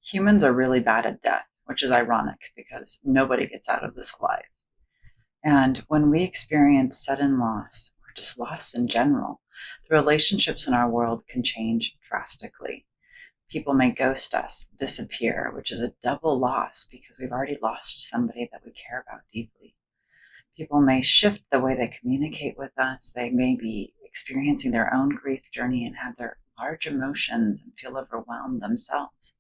Humans are really bad at death, which is ironic because nobody gets out of this alive. And when we experience sudden loss, or just loss in general, the relationships in our world can change drastically. People may ghost us, disappear, which is a double loss because we've already lost somebody that we care about deeply. People may shift the way they communicate with us. They may be experiencing their own grief journey and have their large emotions and feel overwhelmed themselves.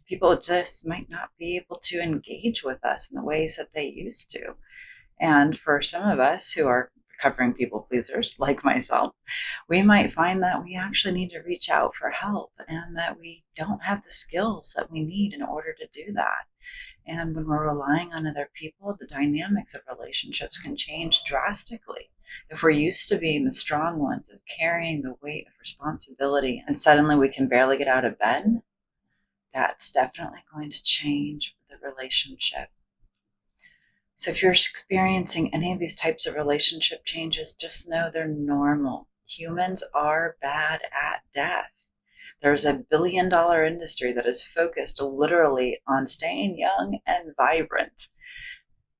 People just might not be able to engage with us in the ways that they used to. And for some of us who are recovering people pleasers, like myself, we might find that we actually need to reach out for help and that we don't have the skills that we need in order to do that. And when we're relying on other people, the dynamics of relationships can change drastically. If we're used to being the strong ones, of carrying the weight of responsibility, and suddenly we can barely get out of bed, that's definitely going to change the relationship. So if you're experiencing any of these types of relationship changes, just know they're normal. Humans are bad at death. There's a billion-dollar industry that is focused literally on staying young and vibrant,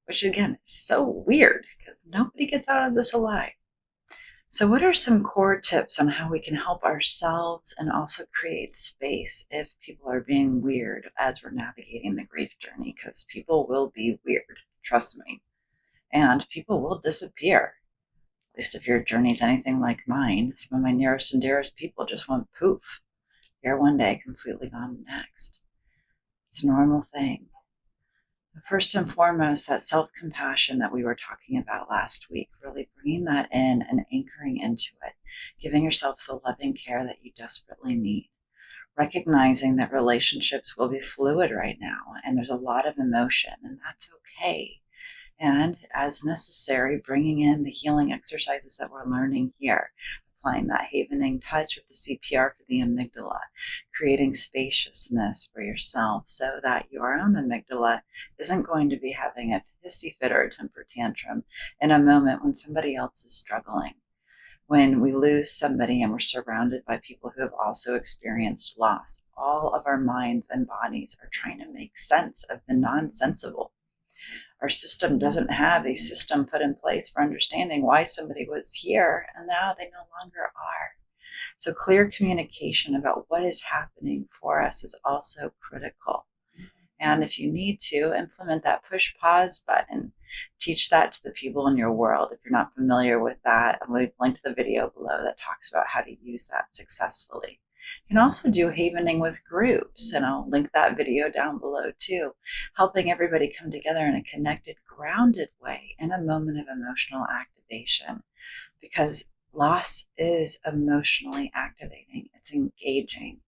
which again is so weird because nobody gets out of this alive. So what are some core tips on how we can help ourselves and also create space if people are being weird as we're navigating the grief journey? Because people will be weird, trust me, and people will disappear. At least if your journey is anything like mine, some of my nearest and dearest people just went poof. Here one day, completely gone the next. It's a normal thing. First and foremost, that self-compassion that we were talking about last week, really bringing that in and anchoring into it, giving yourself the loving care that you desperately need, recognizing that relationships will be fluid right now and there's a lot of emotion, and that's okay. And as necessary, bringing in the healing exercises that we're learning here, applying that havening touch with the CPR for the amygdala, creating spaciousness for yourself so that your own amygdala isn't going to be having a hissy fit or a temper tantrum in a moment when somebody else is struggling. When we lose somebody and we're surrounded by people who have also experienced loss, all of our minds and bodies are trying to make sense of the nonsensible. Our system doesn't have a system put in place for understanding why somebody was here and now they no longer are. So clear communication about what is happening for us is also critical. And if you need to, implement that push pause button. Teach that to the people in your world. If you're not familiar with that, I'll link to the video below that talks about how to use that successfully. You can also do havening with groups, and I'll link that video down below too, helping everybody come together in a connected, grounded way in a moment of emotional activation, because loss is emotionally activating. It's engaging,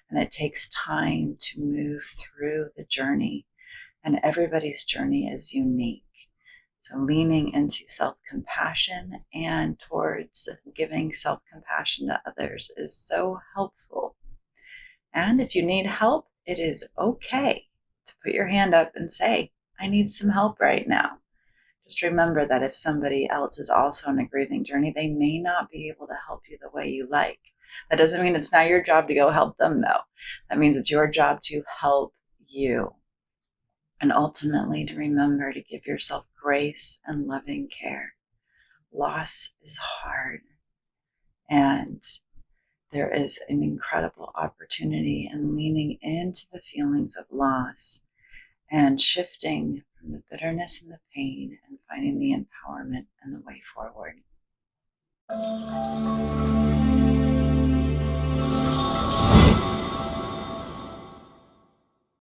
and it takes time to move through the journey, and everybody's journey is unique. So leaning into self-compassion and towards giving self-compassion to others is so helpful. And if you need help, it is okay to put your hand up and say, I need some help right now. Just remember that if somebody else is also on a grieving journey, they may not be able to help you the way you like. That doesn't mean it's not your job to go help them, though. That means it's your job to help you. And ultimately to remember to give yourself grace and loving care. Loss is hard, and there is an incredible opportunity in leaning into the feelings of loss and shifting from the bitterness and the pain and finding the empowerment and the way forward.